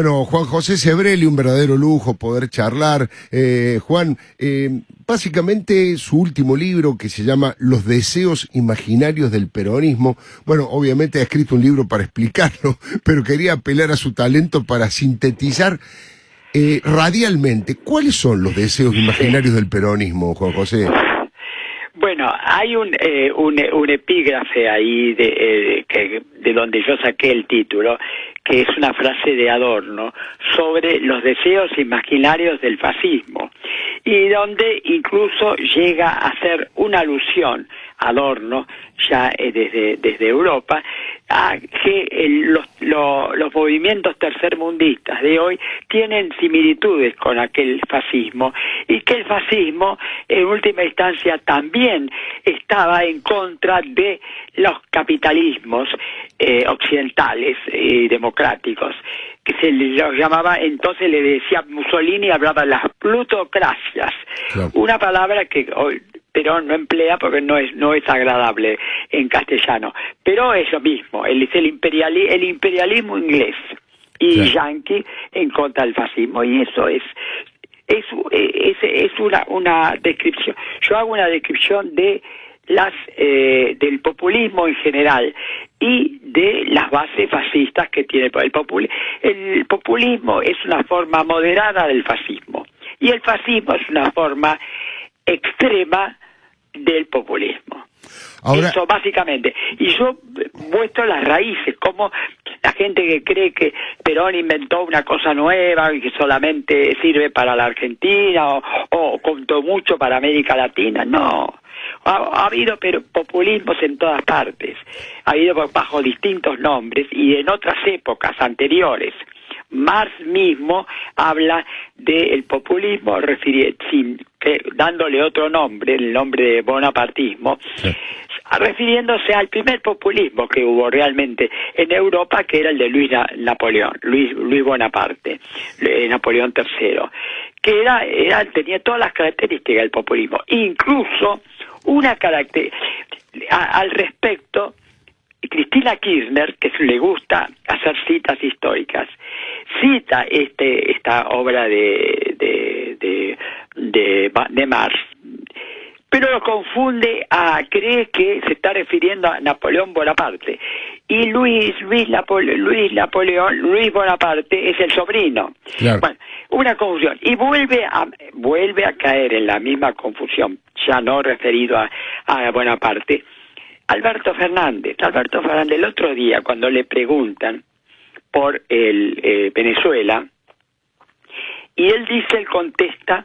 Bueno, Juan José Sebrelli, un verdadero lujo poder charlar. Juan, básicamente su último libro, que se llama Los deseos imaginarios del peronismo, bueno, obviamente ha escrito un libro para explicarlo, pero quería apelar a su talento para sintetizar radialmente. ¿Cuáles son los deseos imaginarios del peronismo, Juan José? Bueno, hay un epígrafe ahí de donde yo saqué el título, que es una frase de Adorno sobre los deseos imaginarios del fascismo, y donde incluso llega a hacer una alusión, Adorno, ya desde Europa, a que los movimientos tercermundistas de hoy tienen similitudes con aquel fascismo, y que el fascismo en última instancia también estaba en contra de los capitalismos occidentales y democráticos, que se los llamaba, entonces le decía Mussolini, hablaba de las plutocracias, claro. Una palabra que hoy Perón no emplea porque no es agradable en castellano, pero es lo mismo, es el imperialismo inglés y claro, yanqui en contra del fascismo, y eso es una descripción. Yo hago una descripción de del populismo en general y de las bases fascistas que tiene el populismo. El populismo es una forma moderada del fascismo y el fascismo es una forma extrema del populismo. Ahora, eso básicamente. Y yo muestro las raíces, como la gente que cree que Perón inventó una cosa nueva y que solamente sirve para la Argentina o contó mucho para América Latina. No, ha habido populismos en todas partes, ha habido bajo distintos nombres y en otras épocas anteriores. Marx mismo habla del populismo dándole otro nombre, el nombre de bonapartismo, sí, refiriéndose al primer populismo que hubo realmente en Europa, que era el de Luis Bonaparte, Napoleón III, que tenía todas las características del populismo, incluso una al respecto. Cristina Kirchner, que le gusta hacer citas históricas, cita esta obra de Marx, pero lo confunde cree que se está refiriendo a Napoleón Bonaparte, y Luis Bonaparte es el sobrino. Claro. Bueno, una confusión, y vuelve a caer en la misma confusión, ya no referido a Bonaparte. Alberto Fernández, el otro día, cuando le preguntan por Venezuela, y él contesta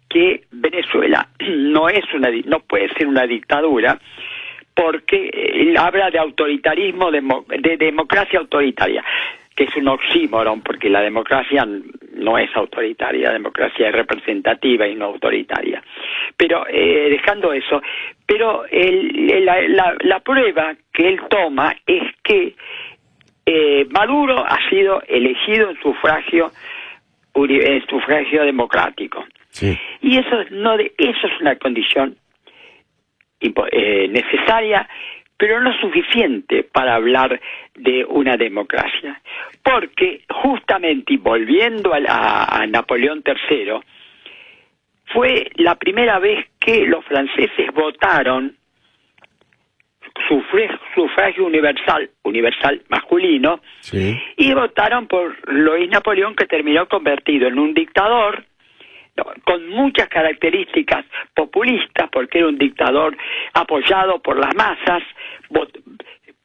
que Venezuela no puede ser una dictadura, porque él habla de autoritarismo, de democracia autoritaria, que es un oxímoron, porque la democracia no es autoritaria, la democracia es representativa y no autoritaria. Pero dejando eso, pero la prueba que él toma es que Maduro ha sido elegido en sufragio democrático. Sí. Y eso es una condición necesaria, pero no suficiente para hablar de una democracia, porque justamente, y volviendo a Napoleón III, fue la primera vez que los franceses votaron sufragio universal masculino, sí, y votaron por Luis Napoleón, que terminó convertido en un dictador con muchas características populistas, porque era un dictador apoyado por las masas.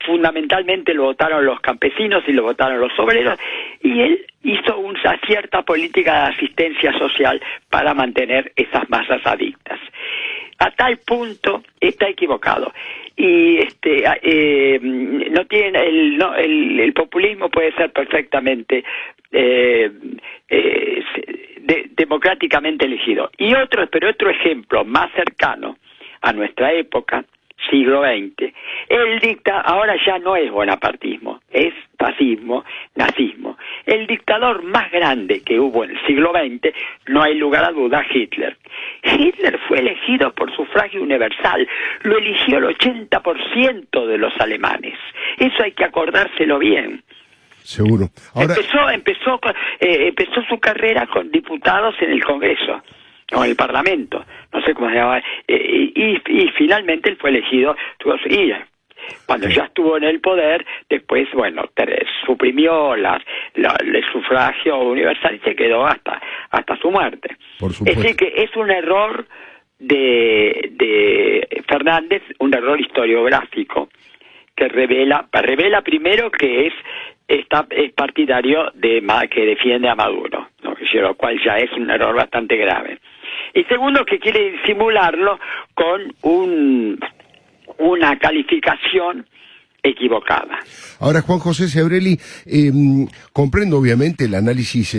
Fundamentalmente lo votaron los campesinos y lo votaron los obreros, y él hizo una cierta política de asistencia social para mantener esas masas adictas. A tal punto está equivocado, y no tiene el populismo puede ser perfectamente democráticamente elegido. Y otro ejemplo más cercano a nuestra época, siglo XX, él dicta, ahora ya no es bonapartismo, es fascismo, nazismo. El dictador más grande que hubo en el siglo XX, no hay lugar a duda, Hitler. Hitler fue elegido por sufragio universal, lo eligió el 80% de los alemanes. Eso hay que acordárselo bien. Seguro. Ahora, empezó su carrera con diputados en el Congreso, o en el Parlamento, no sé cómo se llama, y finalmente él fue elegido, cuando ya estuvo en el poder, después, bueno, suprimió el sufragio universal y se quedó hasta su muerte. Por supuesto. Es decir, que es un error de Fernández, un error historiográfico, que revela primero que es partidario que defiende a Maduro, ¿no? Lo cual ya es un error bastante grave. Y segundo, que quiere disimularlo con una calificación equivocada. Ahora, Juan José Sebrelli, comprendo obviamente el análisis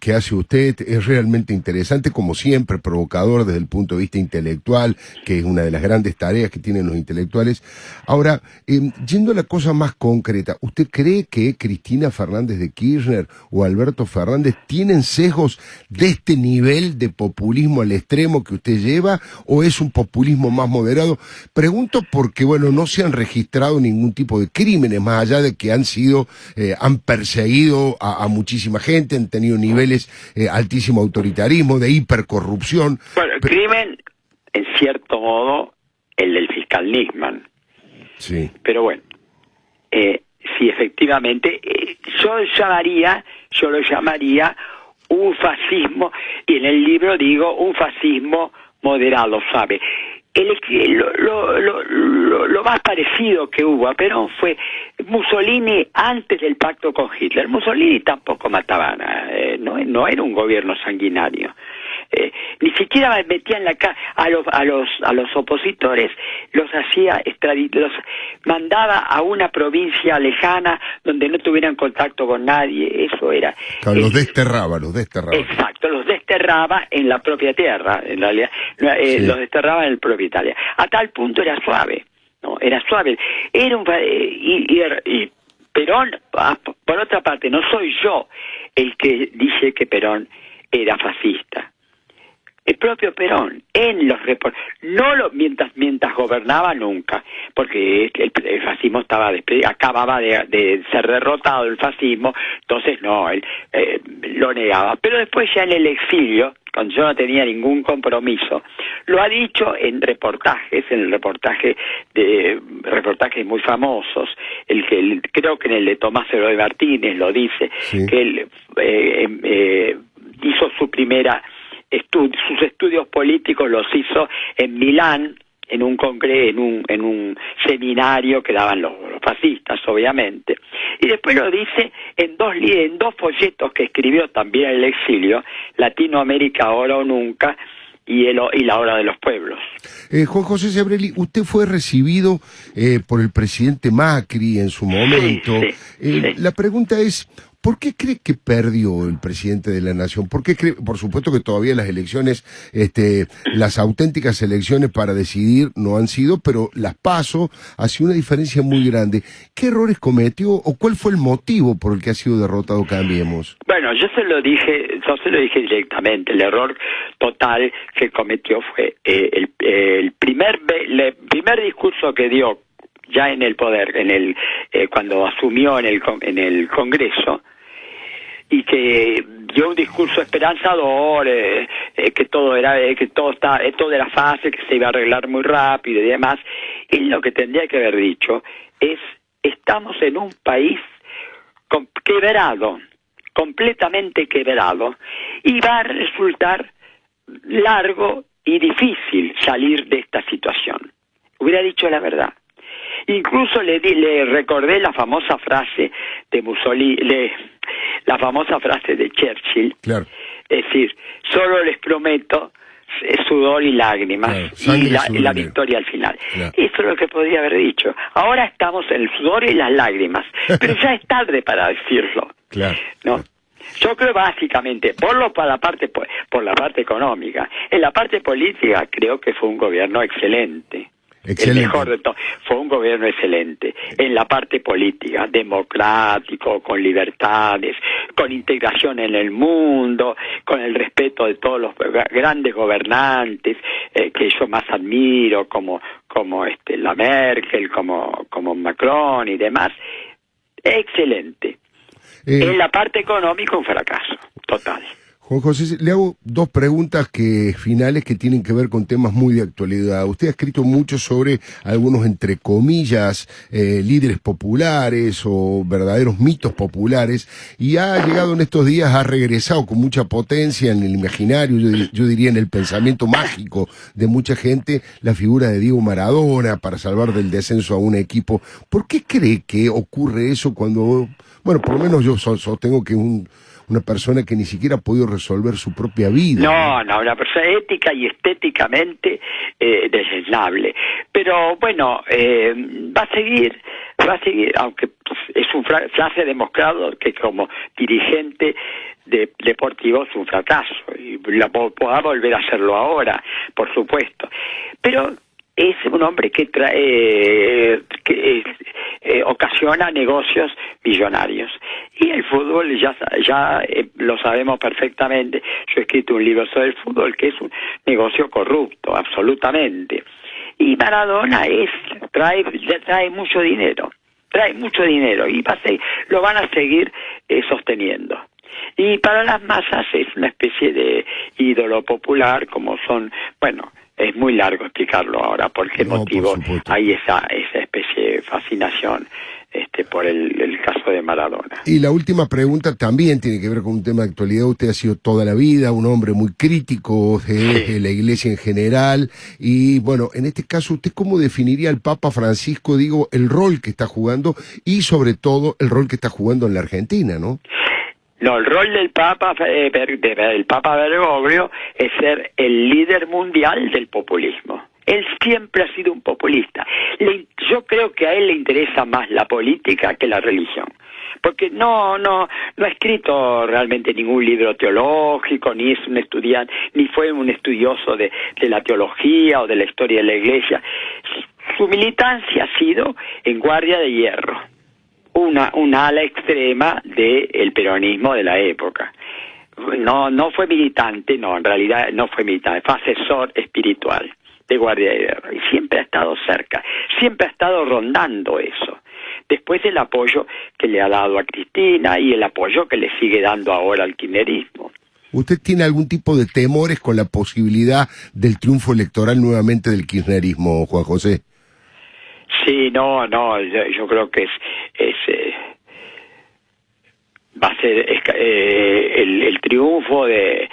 que hace usted, es realmente interesante, como siempre, provocador desde el punto de vista intelectual, que es una de las grandes tareas que tienen los intelectuales. Ahora, yendo a la cosa más concreta, ¿usted cree que Cristina Fernández de Kirchner o Alberto Fernández tienen sesgos de este nivel de populismo al extremo que usted lleva, o es un populismo más moderado? Pregunto porque, bueno, no se han registrado ningún tipo de crímenes, más allá de que han perseguido a muchísima gente, han tenido niveles altísimo autoritarismo, de hipercorrupción. Bueno, el crimen, en cierto modo, el del fiscal Nisman. Sí. Pero bueno, sí, efectivamente, yo lo llamaría un fascismo, y en el libro digo un fascismo moderado, ¿sabe? Lo más parecido que hubo a Perón fue Mussolini antes del pacto con Hitler. Mussolini tampoco mataba, no era un gobierno sanguinario. Ni siquiera metía en la a los opositores, los mandaba a una provincia lejana donde no tuvieran contacto con nadie. Eso era. Claro, los desterraba. Exacto, los desterraba en la propia tierra, en realidad, sí. Los desterraba en el propio Italia. A tal punto era suave, ¿no? Era suave. Y Perón, por otra parte, no soy yo el que dice que Perón era fascista. El propio Perón, en los reportes, mientras gobernaba nunca, porque el fascismo acababa de ser derrotado el fascismo, entonces no, él lo negaba. Pero después ya en el exilio, cuando yo no tenía ningún compromiso, lo ha dicho en reportajes muy famosos, creo que en el de Tomás Eloy Martínez lo dice, sí. Que él hizo sus estudios políticos los hizo en Milán, en un seminario que daban los fascistas, obviamente, y después lo dice en dos folletos que escribió también en el exilio, Latinoamérica ahora o nunca, y la hora de los pueblos. Juan José Sebrelli, usted fue recibido por el presidente Macri en su momento. Sí. La pregunta es, ¿por qué cree que perdió el presidente de la Nación? ¿Por qué cree? Por supuesto que todavía las elecciones, las auténticas elecciones para decidir no han sido, pero las PASO hacía una diferencia muy grande. ¿Qué errores cometió o cuál fue el motivo por el que ha sido derrotado Cambiemos? Bueno, yo se lo dije directamente. El error total que cometió fue el primer discurso que dio ya en el poder, cuando asumió en el Congreso, y que dio un discurso esperanzador, que todo era fácil, que se iba a arreglar muy rápido y demás. Y lo que tendría que haber dicho es: estamos en un país quebrado, completamente quebrado, y va a resultar largo y difícil salir de esta situación. Hubiera dicho la verdad. Incluso le recordé la famosa frase de Mussolini, la famosa frase de Churchill. Claro. Es decir, solo les prometo sudor y lágrimas, claro, y la victoria al final. Claro. Eso es lo que podría haber dicho. Ahora estamos en el sudor y las lágrimas, pero ya es tarde para decirlo. Claro. ¿No? Yo creo básicamente, por la parte económica. En la parte política creo que fue un gobierno excelente. Excelente. El mejor de todo. Fue un gobierno excelente. En la parte política, democrático, con libertades, con integración en el mundo, con el respeto de todos los grandes gobernantes que yo más admiro, como la Merkel, como Macron y demás. Excelente. En la parte económica un fracaso total. Juan José, le hago dos preguntas finales que tienen que ver con temas muy de actualidad. Usted ha escrito mucho sobre algunos, entre comillas, líderes populares o verdaderos mitos populares, y ha llegado en estos días, ha regresado con mucha potencia en el imaginario, yo diría en el pensamiento mágico de mucha gente, la figura de Diego Maradona para salvar del descenso a un equipo. ¿Por qué cree que ocurre eso cuando, bueno, por lo menos yo sostengo que una persona que ni siquiera ha podido resolver su propia vida? No, una persona ética y estéticamente desdeñable. Pero bueno, va a seguir, aunque es un frase demostrado que como dirigente deportivo es un fracaso, y podrá volver a hacerlo ahora, por supuesto. Pero es un hombre que ocasiona negocios millonarios. Y el fútbol ya lo sabemos perfectamente. Yo he escrito un libro sobre el fútbol, que es un negocio corrupto, absolutamente. Y Maradona trae mucho dinero. Y lo van a seguir sosteniendo. Y para las masas es una especie de ídolo popular, como son, bueno, es muy largo explicarlo ahora por qué motivo hay esa especie de fascinación por el caso de Maradona. Y la última pregunta también tiene que ver con un tema de actualidad. Usted ha sido toda la vida un hombre muy crítico de la Iglesia en general, y bueno, en este caso, ¿usted cómo definiría al Papa Francisco, digo, el rol que está jugando y sobre todo el rol que está jugando en la Argentina, ¿no? No, el rol del Papa Bergoglio es ser el líder mundial del populismo. Él siempre ha sido un populista. Yo creo que a él le interesa más la política que la religión, porque no ha escrito realmente ningún libro teológico, ni es un estudiante, ni fue un estudioso de la teología o de la historia de la Iglesia. Su militancia ha sido en Guardia de Hierro, una ala extrema del peronismo de la época. No fue militante, en realidad no fue militante, fue asesor espiritual de Guardia de Hierro, y siempre ha estado cerca, siempre ha estado rondando eso. Después el apoyo que le ha dado a Cristina y el apoyo que le sigue dando ahora al kirchnerismo. ¿Usted tiene algún tipo de temores con la posibilidad del triunfo electoral nuevamente del kirchnerismo, Juan José? Sí, yo creo que va a ser el triunfo de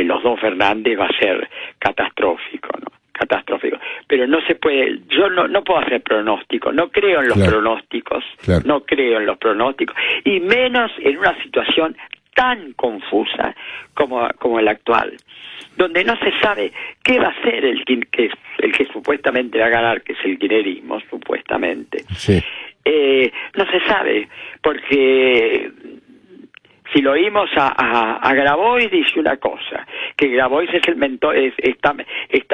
los dos Fernández va a ser catastrófico, ¿no? Catastrófico. Pero no se puede, yo no puedo hacer pronósticos, no creo en los pronósticos, no creo en los pronósticos, y menos en una situación tan confusa como la actual, donde no se sabe qué va a ser el que supuestamente va a ganar, que es el kirchnerismo, supuestamente. Sí. No se sabe, porque si lo oímos a Grabois, dice una cosa, que Grabois es el mentor, está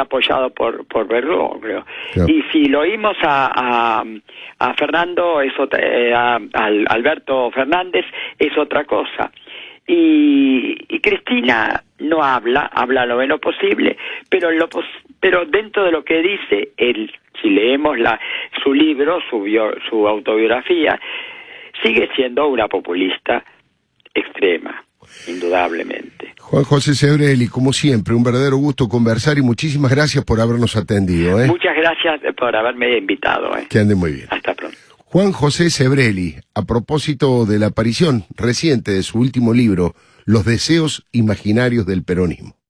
apoyado por Bergoglio. Claro. Y si lo oímos a Fernando, a Alberto Fernández, es otra cosa. Y Cristina no habla lo menos posible, pero dentro de lo que dice, si leemos su libro, su autobiografía, sigue siendo una populista extrema, indudablemente. Juan José Sebrelli, como siempre, un verdadero gusto conversar y muchísimas gracias por habernos atendido. Muchas gracias por haberme invitado. Que ande muy bien. Hasta pronto. Juan José Sebrelli, a propósito de la aparición reciente de su último libro, Los deseos imaginarios del peronismo.